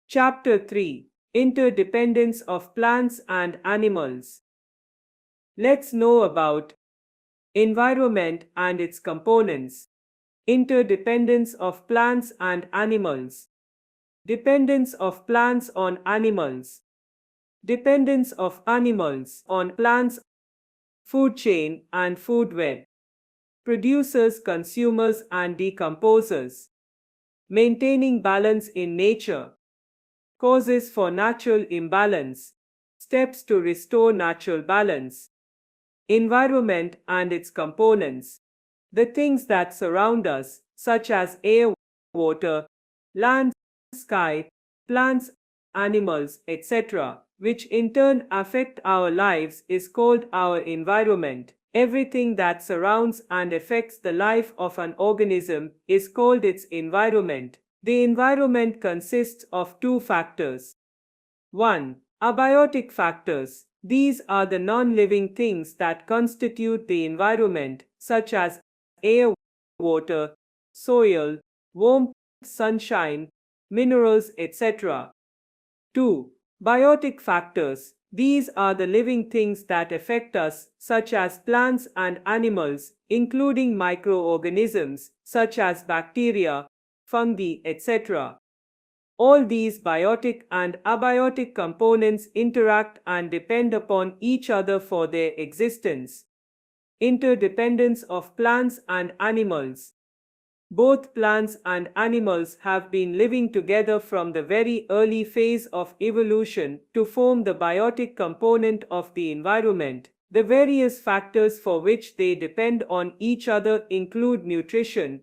Chapter 3: Interdependence of Plants and Animals. Let's know about environment and its components. Interdependence of plants and animals. Dependence of plants on animals. Dependence of animals on plants. Food chain and food web. Producers, consumers, and decomposers. Maintaining balance in nature. Causes for natural imbalance. Steps to restore natural balance. Environment and its components. The things that surround us, such as air, water, land, sky, plants, animals, etc., which in turn affect our lives, is called our environment. Everything that surrounds and affects the life of an organism is called its environment. The environment consists of two factors. 1. Abiotic factors. These are the non-living things that constitute the environment, such as air, water, soil, warmth, sunshine, minerals, etc. 2. Biotic factors. These are the living things that affect us, such as plants and animals, including microorganisms, such as bacteria, fungi, etc. All these biotic and abiotic components interact and depend upon each other for their existence. Interdependence of plants and animals. Both plants and animals have been living together from the very early phase of evolution to form the biotic component of the environment. The various factors for which they depend on each other include nutrition,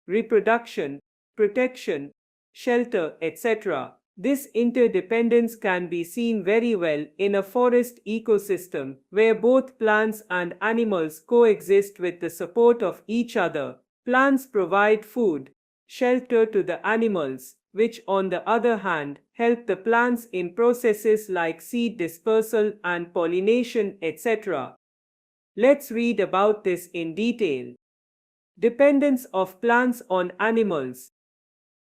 reproduction, protection, shelter, etc. This interdependence can be seen very well in a forest ecosystem where both plants and animals coexist with the support of each other. Plants provide food, shelter to the animals, which on the other hand help the plants in processes like seed dispersal and pollination, etc. Let's read about this in detail. Dependence of plants on animals.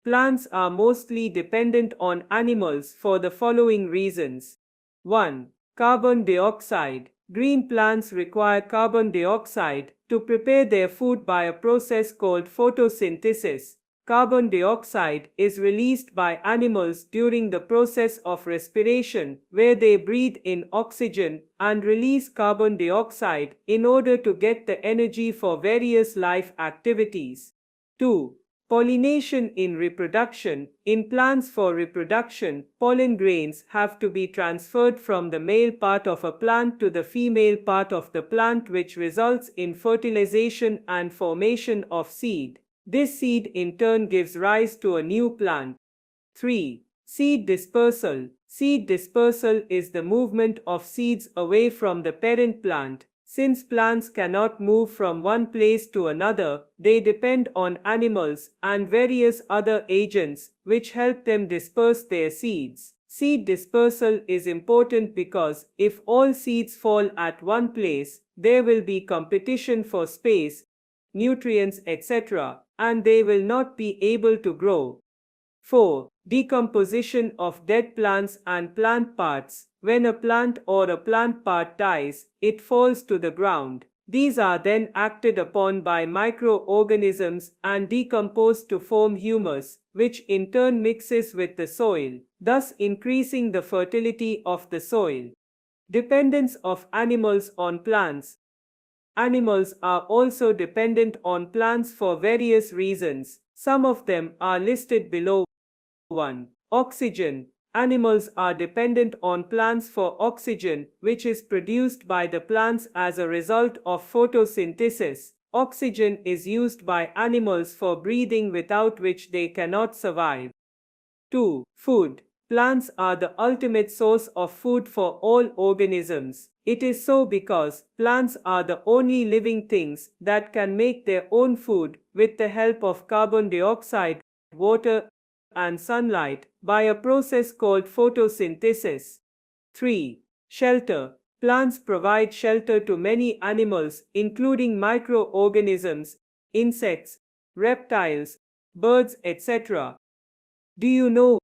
Plants are mostly dependent on animals for the following reasons. 1. Carbon dioxide. Green plants require carbon dioxide to prepare their food by a process called photosynthesis. Carbon dioxide is released by animals during the process of respiration, where they breathe in oxygen and release carbon dioxide in order to get the energy for various life activities. 2. Pollination in reproduction. In plants for reproduction, pollen grains have to be transferred from the male part of a plant to the female part of the plant, which results in fertilization and formation of seed. This seed in turn gives rise to a new plant. 3. Seed dispersal. Seed dispersal is the movement of seeds away from the parent plant. Since plants cannot move from one place to another, they depend on animals and various other agents which help them disperse their seeds. Seed dispersal is important because if all seeds fall at one place, there will be competition for space, nutrients, etc., and they will not be able to grow. 4. Decomposition of dead plants and plant parts. When a plant or a plant part dies, it falls to the ground. These are then acted upon by microorganisms and decomposed to form humus, which in turn mixes with the soil, thus increasing the fertility of the soil. Dependence of animals on plants. Animals are also dependent on plants for various reasons. Some of them are listed below. 1. Oxygen. Animals are dependent on plants for oxygen, which is produced by the plants as a result of photosynthesis. Oxygen is used by animals for breathing, without which they cannot survive. 2. Food. Plants are the ultimate source of food for all organisms. It is so because plants are the only living things that can make their own food with the help of carbon dioxide, water, and sunlight by a process called photosynthesis. 3. Shelter. Plants provide shelter to many animals, including microorganisms, insects, reptiles, birds, etc. Do you know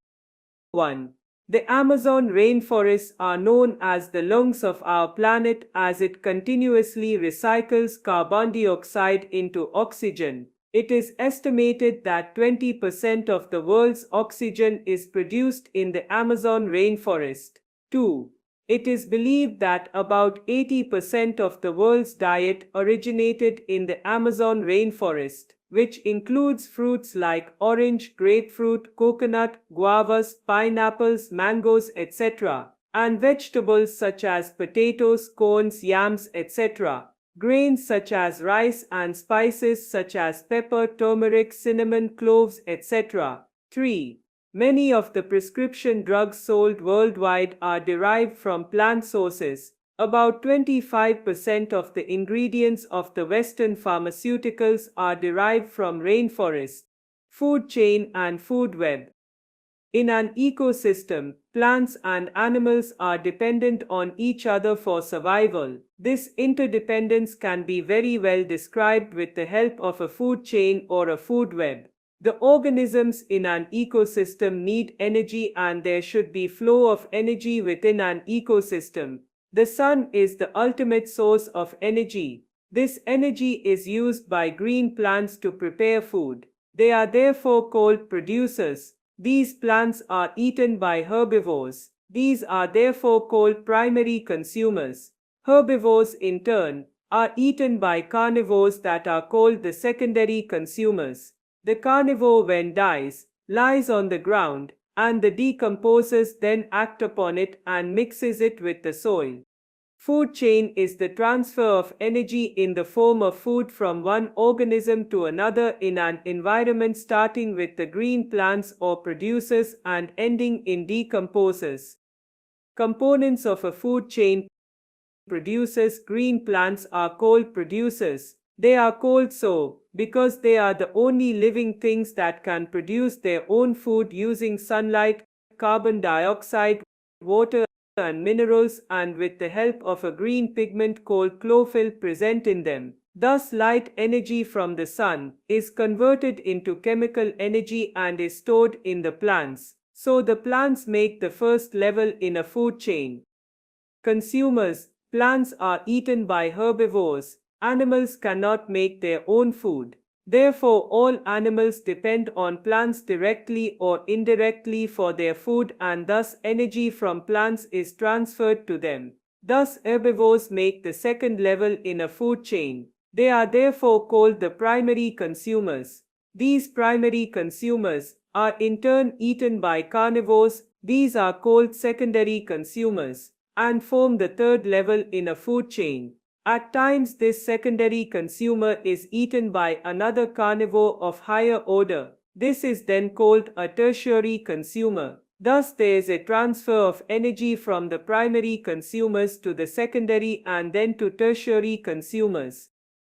1. The Amazon rainforests are known as the lungs of our planet as it continuously recycles carbon dioxide into oxygen. It is estimated that 20% of the world's oxygen is produced in the Amazon rainforest. 2. It is believed that about 80% of the world's diet originated in the Amazon rainforest, which includes fruits like orange, grapefruit, coconut, guavas, pineapples, mangoes, etc., and vegetables such as potatoes, corns, yams, etc. Grains such as rice and spices such as pepper, turmeric, cinnamon, cloves, etc. 3. Many of the prescription drugs sold worldwide are derived from plant sources. About 25% of the ingredients of the Western pharmaceuticals are derived from rainforests. Food chain and food web. In an ecosystem, plants and animals are dependent on each other for survival. This interdependence can be very well described with the help of a food chain or a food web. The organisms in an ecosystem need energy and there should be flow of energy within an ecosystem. The sun is the ultimate source of energy. This energy is used by green plants to prepare food. They are therefore called producers. These plants are eaten by herbivores. These are therefore called primary consumers. Herbivores, in turn, are eaten by carnivores that are called the secondary consumers. The carnivore, when dies, lies on the ground, and the decomposers then act upon it and mixes it with the soil. Food chain is the transfer of energy in the form of food from one organism to another in an environment, starting with the green plants or producers and ending in decomposers. Components of a food chain: producers. Green plants are called producers. They are called so because they are the only living things that can produce their own food using sunlight, carbon dioxide, water, and minerals, and with the help of a green pigment called chlorophyll present in them. Thus, light energy from the sun is converted into chemical energy and is stored in the plants. So the plants make the first level in a food chain. Consumers. Plants are eaten by herbivores. Animals cannot make their own food. Therefore, all animals depend on plants directly or indirectly for their food, and thus energy from plants is transferred to them. Thus, herbivores make the second level in a food chain. They are therefore called the primary consumers. These primary consumers are in turn eaten by carnivores. These are called secondary consumers and form the third level in a food chain. At times, this secondary consumer is eaten by another carnivore of higher order. This is then called a tertiary consumer. Thus, there is a transfer of energy from the primary consumers to the secondary and then to tertiary consumers.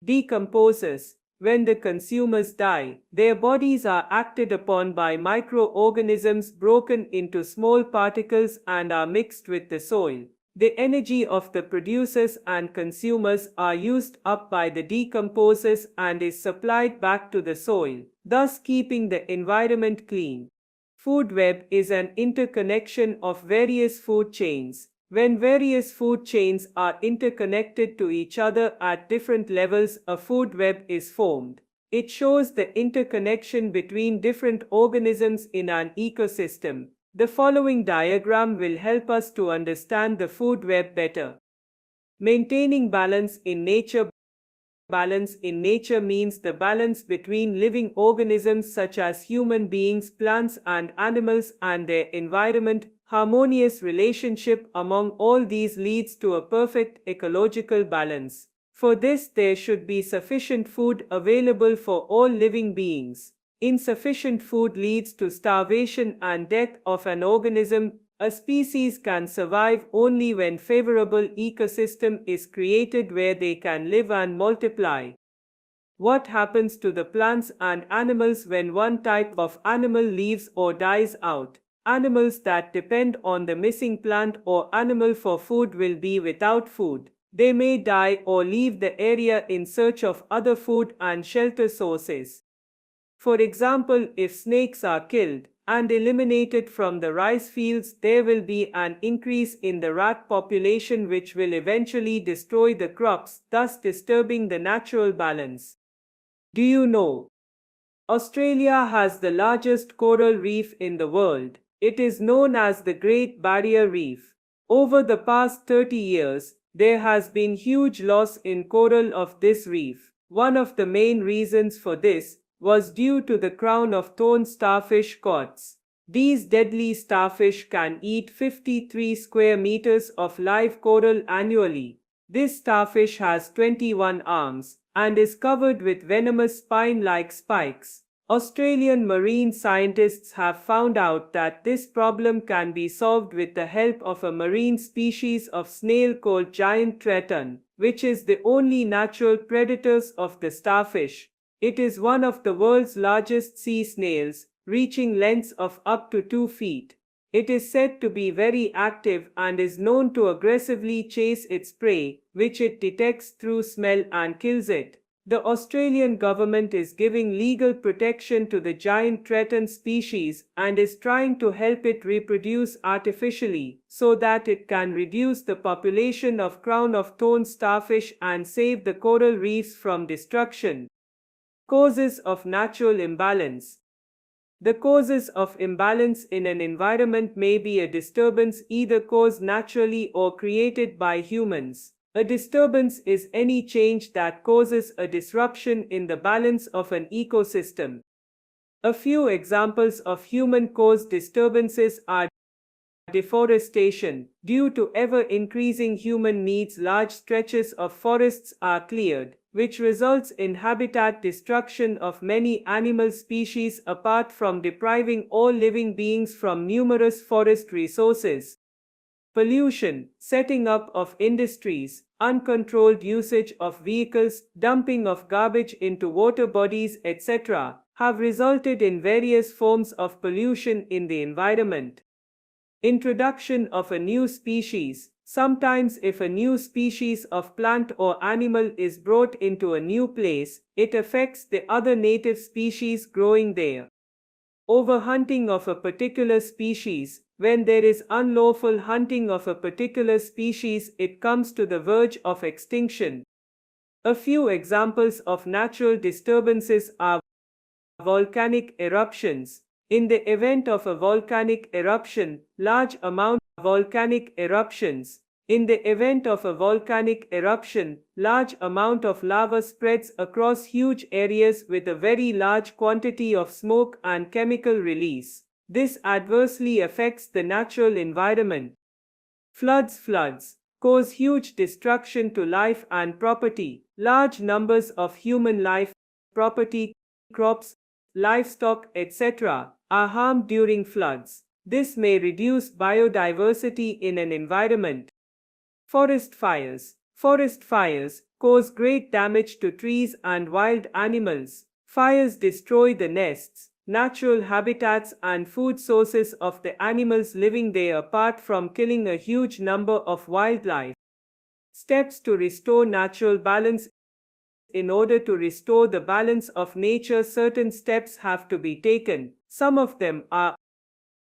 Decomposers. When the consumers die, their bodies are acted upon by microorganisms, broken into small particles, and are mixed with the soil. The energy of the producers and consumers are used up by the decomposers and is supplied back to the soil, thus keeping the environment clean. Food web is an interconnection of various food chains. When various food chains are interconnected to each other at different levels, a food web is formed. It shows the interconnection between different organisms in an ecosystem. The following diagram will help us to understand the food web better. Maintaining balance in nature. Balance in nature means the balance between living organisms such as human beings, plants, and animals and their environment. Harmonious relationship among all these leads to a perfect ecological balance. For this, there should be sufficient food available for all living beings. Insufficient food leads to starvation and death of an organism. A species can survive only when favorable ecosystem is created where they can live and multiply. What happens to the plants and animals when one type of animal leaves or dies out? Animals that depend on the missing plant or animal for food will be without food. They may die or leave the area in search of other food and shelter sources. For example, if snakes are killed, and eliminated from the rice fields, there will be an increase in the rat population which will eventually destroy the crops, thus disturbing the natural balance. Do you know? Australia has the largest coral reef in the world. It is known as the Great Barrier Reef. Over the past 30 years, there has been huge loss in coral of this reef. One of the main reasons for this was due to the crown of thorn starfish coats. These deadly starfish can eat 53 square meters of live coral annually. This starfish has 21 arms and is covered with venomous spine-like spikes. Australian marine scientists have found out that this problem can be solved with the help of a marine species of snail called giant treton, which is the only natural predators of the starfish. It is one of the world's largest sea snails, reaching lengths of up to 2 feet. It is said to be very active and is known to aggressively chase its prey, which it detects through smell and kills it. The Australian government is giving legal protection to the giant treton species and is trying to help it reproduce artificially so that it can reduce the population of crown of thorns starfish and save the coral reefs from destruction. Causes of natural imbalance. The causes of imbalance in an environment may be a disturbance either caused naturally or created by humans. A disturbance is any change that causes a disruption in the balance of an ecosystem. A few examples of human-caused disturbances are deforestation. Due to ever-increasing human needs, large stretches of forests are cleared, which results in habitat destruction of many animal species apart from depriving all living beings from numerous forest resources. Pollution, setting up of industries, uncontrolled usage of vehicles, dumping of garbage into water bodies, etc., have resulted in various forms of pollution in the environment. Introduction of a new species. Sometimes if a new species of plant or animal is brought into a new place, it affects the other native species growing there. Overhunting of a particular species. When there is unlawful hunting of a particular species, it comes to the verge of extinction. A few examples of natural disturbances are volcanic eruptions. In the event of a volcanic eruption, large amount of volcanic eruptions. In the event of a volcanic eruption, large amount of lava spreads across huge areas with a very large quantity of smoke and chemical release. This adversely affects the natural environment. Floods cause huge destruction to life and property. Large numbers of human life, property, crops, livestock, etc. are harmed during floods. This may reduce biodiversity in an environment. Forest fires. Forest fires cause great damage to trees and wild animals. Fires destroy the nests, natural habitats and food sources of the animals living there apart from killing a huge number of wildlife. Steps to restore natural balance. In order to restore the balance of nature, certain steps have to be taken. Some of them are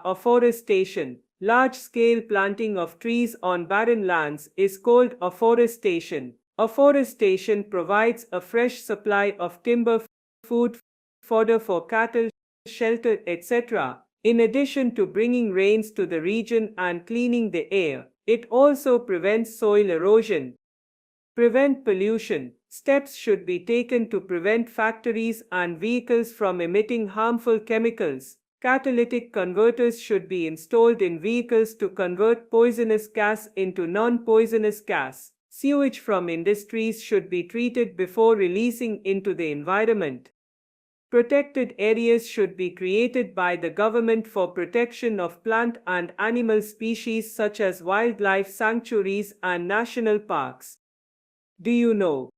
afforestation. Large-scale planting of trees on barren lands is called afforestation. Afforestation provides a fresh supply of timber, food, fodder for cattle, shelter, etc. In addition to bringing rains to the region and cleaning the air, it also prevents soil erosion. Prevent pollution. Steps should be taken to prevent factories and vehicles from emitting harmful chemicals. Catalytic converters should be installed in vehicles to convert poisonous gas into non-poisonous gas. Sewage from industries should be treated before releasing into the environment. Protected areas should be created by the government for protection of plant and animal species such as wildlife sanctuaries and national parks. Do you know?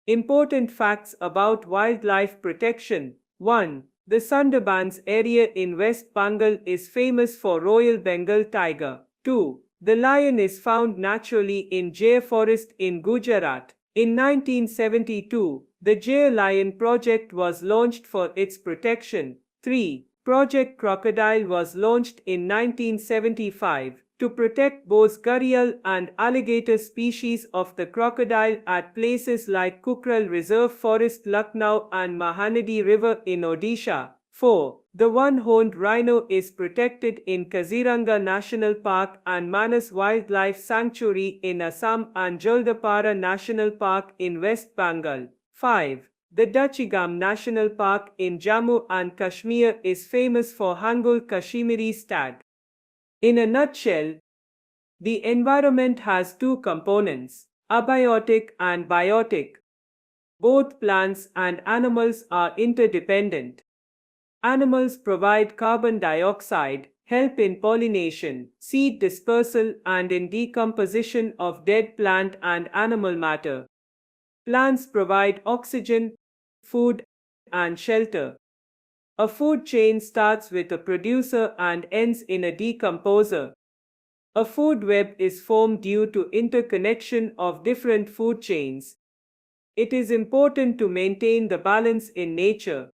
Important facts about wildlife protection. 1. The Sundarbans area in West Bengal is famous for Royal Bengal tiger. 2. The lion is found naturally in Jaya Forest in Gujarat. In 1972, the Jaya Lion project was launched for its protection. 3. Project Crocodile was launched in 1975 to protect both gharial and alligator species of the crocodile at places like Kukral Reserve Forest, Lucknow, and Mahanadi River in Odisha. 4. The one-horned rhino is protected in Kaziranga National Park and Manas Wildlife Sanctuary in Assam and Jaldapara National Park in West Bengal. 5. The Dachigam National Park in Jammu and Kashmir is famous for Hangul Kashmiri stag. In a nutshell, the environment has two components, abiotic and biotic. Both plants and animals are interdependent. Animals provide carbon dioxide, help in pollination, seed dispersal, and in decomposition of dead plant and animal matter. Plants provide oxygen, food, and shelter. A food chain starts with a producer and ends in a decomposer. A food web is formed due to interconnection of different food chains. It is important to maintain the balance in nature.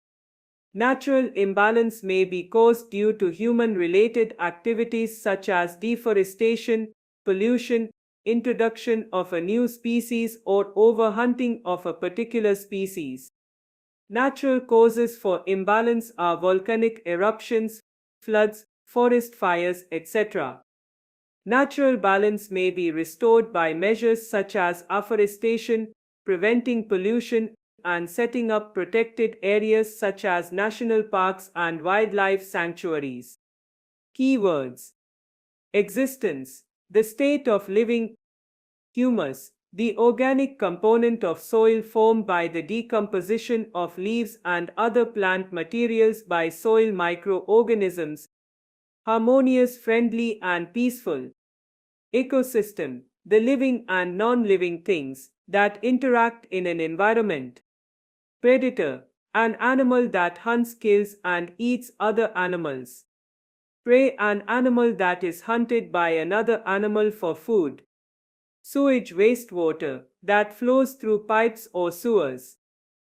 Natural imbalance may be caused due to human-related activities such as deforestation, pollution, introduction of a new species, or overhunting of a particular species. Natural causes for imbalance are volcanic eruptions, floods, forest fires, etc. Natural balance may be restored by measures such as afforestation, preventing pollution, and setting up protected areas such as national parks and wildlife sanctuaries. Keywords: existence, the state of living; humus, the organic component of soil formed by the decomposition of leaves and other plant materials by soil microorganisms; harmonious, friendly, and peaceful. Ecosystem, the living and non-living things that interact in an environment. Predator, an animal that hunts, kills, and eats other animals. Prey, an animal that is hunted by another animal for food. Sewage, wastewater that flows through pipes or sewers.